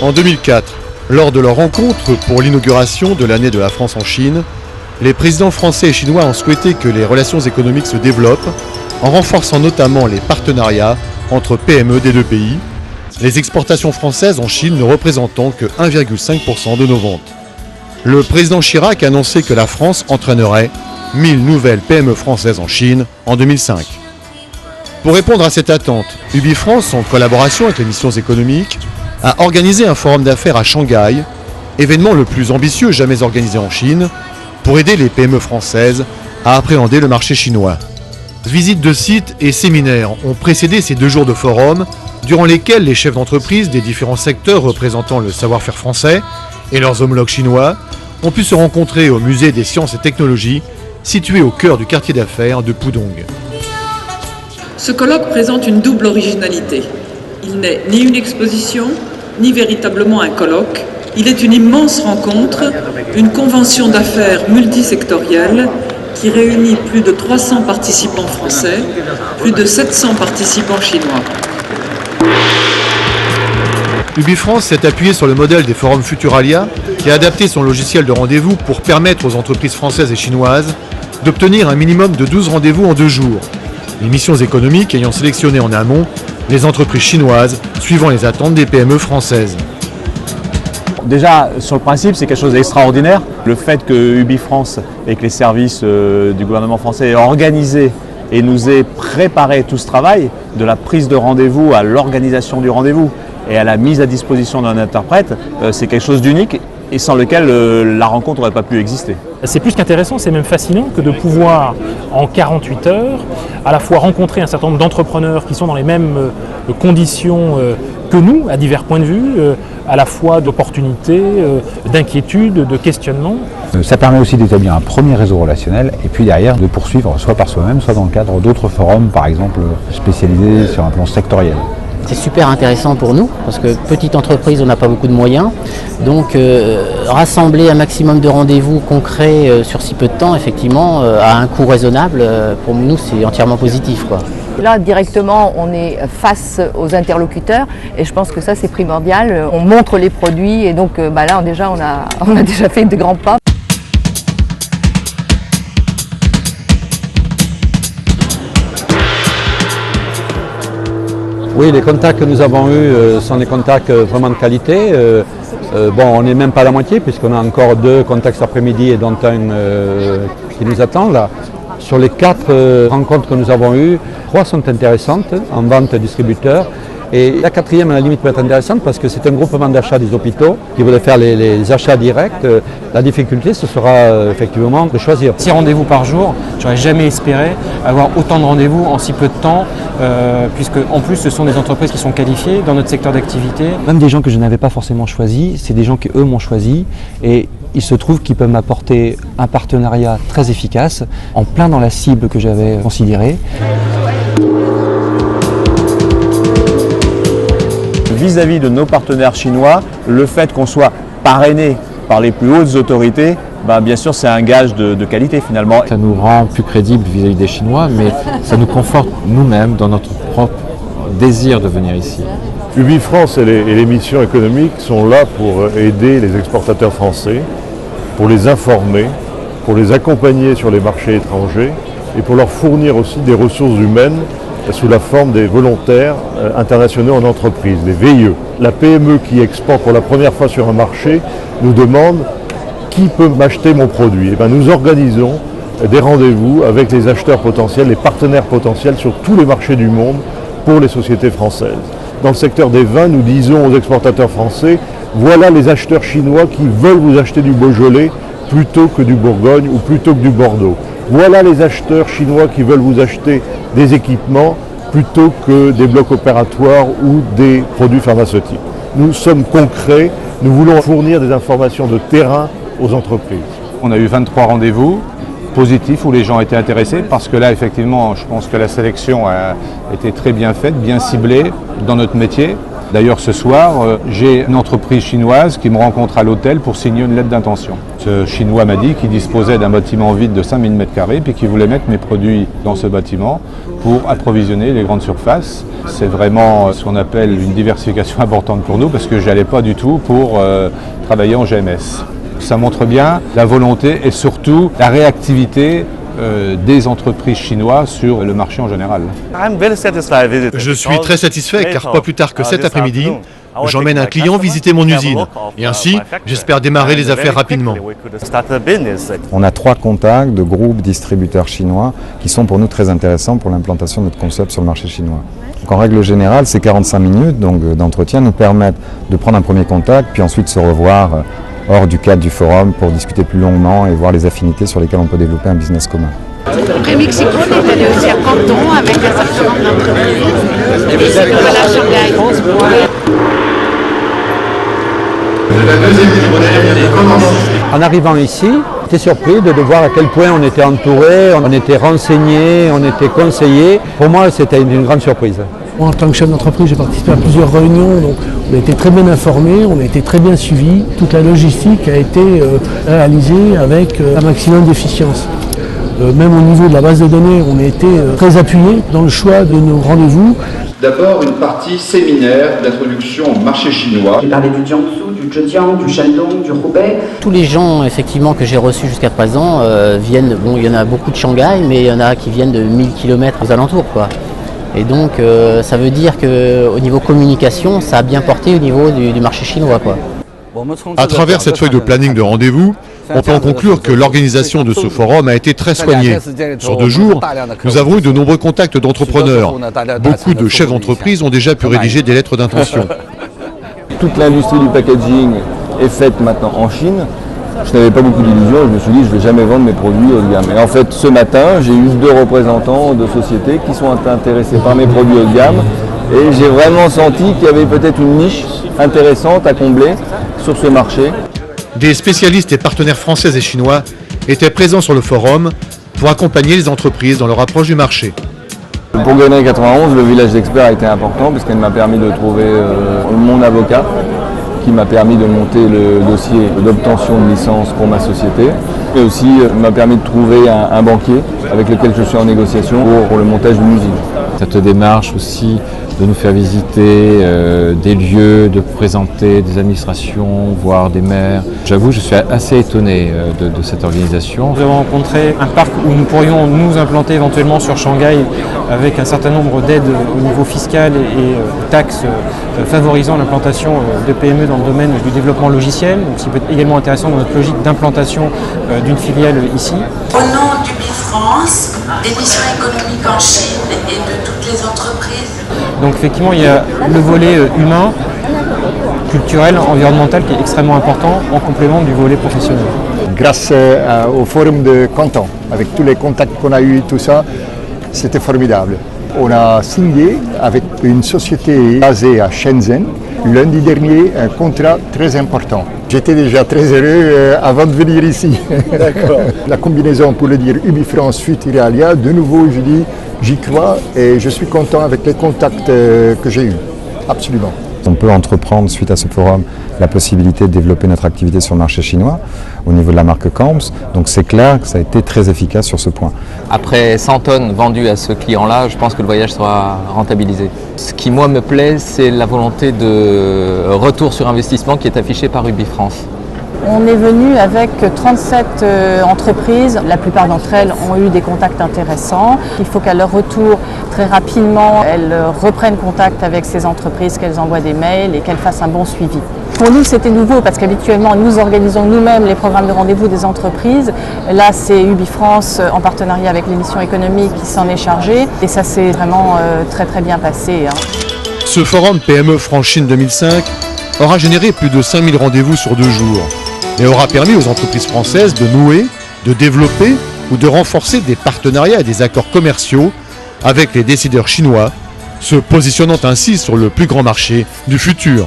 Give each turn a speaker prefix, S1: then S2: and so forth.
S1: En 2004, lors de leur rencontre pour l'inauguration de l'année de la France en Chine, les présidents français et chinois ont souhaité que les relations économiques se développent en renforçant notamment les partenariats entre PME des deux pays, les exportations françaises en Chine ne représentant que 1,5% de nos ventes. Le président Chirac a annoncé que la France entraînerait 1000 nouvelles PME françaises en Chine en 2005. Pour répondre à cette attente, UbiFrance, en collaboration avec les missions économiques, a organisé un forum d'affaires à Shanghai, événement le plus ambitieux jamais organisé en Chine, pour aider les PME françaises à appréhender le marché chinois. Visites de sites et séminaires ont précédé ces 2 jours de forum, durant lesquels les chefs d'entreprise des différents secteurs représentant le savoir-faire français et leurs homologues chinois ont pu se rencontrer au musée des sciences et technologies, situé au cœur du quartier d'affaires de Pudong.
S2: Ce colloque présente une double originalité. Il n'est ni une exposition, ni véritablement un colloque. Il est une immense rencontre, une convention d'affaires multisectorielle qui réunit plus de 300 participants français, plus de 700 participants chinois.
S1: UbiFrance s'est appuyé sur le modèle des forums Futuralia, qui a adapté son logiciel de rendez-vous pour permettre aux entreprises françaises et chinoises d'obtenir un minimum de 12 rendez-vous en 2 jours. Les missions économiques ayant sélectionné en amont les entreprises chinoises suivant les attentes des PME françaises.
S3: Déjà, sur le principe, c'est quelque chose d'extraordinaire. Le fait que UbiFrance et que les services du gouvernement français aient organisé et nous aient préparé tout ce travail, de la prise de rendez-vous à l'organisation du rendez-vous et à la mise à disposition d'un interprète, c'est quelque chose d'unique et sans lequel la rencontre n'aurait pas pu exister.
S4: C'est plus qu'intéressant, c'est même fascinant que de pouvoir, en 48 heures, à la fois rencontrer un certain nombre d'entrepreneurs qui sont dans les mêmes conditions que nous, à divers points de vue, à la fois d'opportunités, d'inquiétudes, de questionnements.
S5: Ça permet aussi d'établir un premier réseau relationnel et puis derrière de poursuivre soit par soi-même, soit dans le cadre d'autres forums, par exemple spécialisés sur un plan sectoriel.
S6: C'est super intéressant pour nous, parce que petite entreprise, on n'a pas beaucoup de moyens. Donc rassembler un maximum de rendez-vous concrets sur si peu de temps, effectivement, à un coût raisonnable, pour nous, c'est entièrement positif, quoi.
S7: Là, directement, on est face aux interlocuteurs et je pense que ça, c'est primordial. On montre les produits et donc là, on a déjà fait de grands pas.
S8: Oui, les contacts que nous avons eus sont des contacts vraiment de qualité. On n'est même pas à la moitié puisqu'on a encore 2 contacts cet après-midi et dont un qui nous attend là. Sur les 4 rencontres que nous avons eues, 3 sont intéressantes en vente distributeur. Et la 4e, à la limite, peut être intéressante parce que c'est un groupement d'achat des hôpitaux qui voulaient faire les achats directs. La difficulté, ce sera effectivement de choisir.
S9: 6 rendez-vous par jour, j'aurais jamais espéré avoir autant de rendez-vous en si peu de temps, puisque en plus ce sont des entreprises qui sont qualifiées dans notre secteur d'activité. Même des gens que je n'avais pas forcément choisis, c'est des gens qui eux m'ont choisi et il se trouve qu'ils peuvent m'apporter un partenariat très efficace, en plein dans la cible que j'avais considérée.
S3: Vis-à-vis de nos partenaires chinois, le fait qu'on soit parrainé par les plus hautes autorités, bien sûr c'est un gage de qualité finalement.
S10: Ça nous rend plus crédibles vis-à-vis des Chinois, mais ça nous conforte nous-mêmes dans notre propre désir de venir ici.
S11: UbiFrance et les missions économiques sont là pour aider les exportateurs français, pour les informer, pour les accompagner sur les marchés étrangers et pour leur fournir aussi des ressources humaines sous la forme des volontaires internationaux en entreprise, les VIE. La PME qui exporte pour la première fois sur un marché nous demande qui peut m'acheter mon produit. Et nous organisons des rendez-vous avec les acheteurs potentiels, les partenaires potentiels sur tous les marchés du monde pour les sociétés françaises. Dans le secteur des vins, nous disons aux exportateurs français, voilà les acheteurs chinois qui veulent vous acheter du Beaujolais plutôt que du Bourgogne ou plutôt que du Bordeaux. Voilà les acheteurs chinois qui veulent vous acheter des équipements plutôt que des blocs opératoires ou des produits pharmaceutiques. Nous sommes concrets, nous voulons fournir des informations de terrain aux entreprises.
S3: On a eu 23 rendez-vous positifs où les gens étaient intéressés parce que là effectivement je pense que la sélection a été très bien faite, bien ciblée dans notre métier.
S5: D'ailleurs, ce soir, j'ai une entreprise chinoise qui me rencontre à l'hôtel pour signer une lettre d'intention. Ce Chinois m'a dit qu'il disposait d'un bâtiment vide de 5000 m² puis qu'il voulait mettre mes produits dans ce bâtiment pour approvisionner les grandes surfaces. C'est vraiment ce qu'on appelle une diversification importante pour nous parce que je n'allais pas du tout pour travailler en GMS. Ça montre bien la volonté et surtout la réactivité des entreprises chinoises sur le marché en général.
S1: Je suis très satisfait car pas plus tard que cet après-midi, j'emmène un client visiter mon usine et ainsi, j'espère démarrer les affaires rapidement.
S12: On a 3 contacts de groupes distributeurs chinois qui sont pour nous très intéressants pour l'implantation de notre concept sur le marché chinois. Donc en règle générale, ces 45 minutes d'entretien nous permettent de prendre un premier contact puis ensuite se revoir hors du cadre du forum pour discuter plus longuement et voir les affinités sur lesquelles on peut développer un business commun.
S13: Après Mexico, on est allé aussi à Canton avec un certain nombre d'entreprises. Et ici, nous voilà à Shanghai.
S8: En arrivant ici, j'étais surpris de voir à quel point on était entouré, on était renseigné, on était conseillé. Pour moi, c'était une grande surprise.
S14: Moi, en tant que chef d'entreprise, j'ai participé à plusieurs réunions, donc on a été très bien informés, on a été très bien suivis. Toute la logistique a été réalisée avec un maximum d'efficience. Même au niveau de la base de données, on a été très appuyés dans le choix de nos rendez-vous.
S15: D'abord, une partie séminaire d'introduction au marché chinois.
S16: J'ai parlé du Jiangsu, du Zhejiang, du Shandong, du Hubei.
S6: Tous les gens effectivement que j'ai reçus jusqu'à présent viennent, bon, il y en a beaucoup de Shanghai, mais il y en a qui viennent de 1000 km aux alentours, quoi. Et donc ça veut dire qu'au niveau communication, ça a bien porté au niveau du marché chinois, quoi.
S1: À travers cette feuille de planning de rendez-vous, on peut en conclure que l'organisation de ce forum a été très soignée. Sur 2 jours, nous avons eu de nombreux contacts d'entrepreneurs. Beaucoup de chefs d'entreprise ont déjà pu rédiger des lettres d'intention.
S17: Toute l'industrie du packaging est faite maintenant en Chine. Je n'avais pas beaucoup d'illusions, je me suis dit je ne vais jamais vendre mes produits haut de gamme. Et en fait ce matin j'ai eu 2 représentants de sociétés qui sont intéressés par mes produits haut de gamme et j'ai vraiment senti qu'il y avait peut-être une niche intéressante à combler sur ce marché.
S1: Des spécialistes et partenaires français et chinois étaient présents sur le forum pour accompagner les entreprises dans leur approche du marché.
S17: Pour Gonnet 91, le village d'experts a été important parce qu'elle m'a permis de trouver mon avocat qui m'a permis de monter le dossier d'obtention de licence pour ma société et aussi m'a permis de trouver un banquier avec lequel je suis en négociation pour le montage d'une usine.
S10: Cette démarche aussi de nous faire visiter des lieux, de présenter des administrations, voire des maires. J'avoue, je suis assez étonné de cette organisation.
S9: Nous avons rencontré un parc où nous pourrions nous implanter éventuellement sur Shanghai avec un certain nombre d'aides au niveau fiscal et taxes favorisant l'implantation de PME dans le domaine du développement logiciel, donc ce qui peut être également intéressant dans notre logique d'implantation d'une filiale ici.
S13: Au nom d'UbiFrance, des missions économiques en Chine et de toutes les entreprises.
S9: Donc effectivement, il y a le volet humain, culturel, environnemental qui est extrêmement important en complément du volet professionnel.
S18: Grâce au forum de Canton, avec tous les contacts qu'on a eus, tout ça, c'était formidable. On a signé avec une société basée à Shenzhen, lundi dernier, un contrat très important. J'étais déjà très heureux avant de venir ici. La combinaison, pour le dire, UbiFrance, Futuralia, de nouveau, je dis, j'y crois et je suis content avec les contacts que j'ai eus. Absolument.
S12: On peut entreprendre, suite à ce forum, la possibilité de développer notre activité sur le marché chinois au niveau de la marque Camps. Donc c'est clair que ça a été très efficace sur ce point.
S19: Après 100 tonnes vendues à ce client-là, je pense que le voyage sera rentabilisé. Ce qui, moi, me plaît, c'est la volonté de retour sur investissement qui est affichée par UbiFrance.
S7: On est venu avec 37 entreprises. La plupart d'entre elles ont eu des contacts intéressants. Il faut qu'à leur retour, très rapidement, elles reprennent contact avec ces entreprises, qu'elles envoient des mails et qu'elles fassent un bon suivi. Pour nous, c'était nouveau parce qu'habituellement, nous organisons nous-mêmes les programmes de rendez-vous des entreprises. Là, c'est UbiFrance en partenariat avec l'émission économique qui s'en est chargée. Et ça s'est vraiment très très bien passé.
S1: Ce forum PME France-Chine 2005 aura généré plus de 5000 rendez-vous sur 2 jours et aura permis aux entreprises françaises de nouer, de développer ou de renforcer des partenariats et des accords commerciaux avec les décideurs chinois, se positionnant ainsi sur le plus grand marché du futur.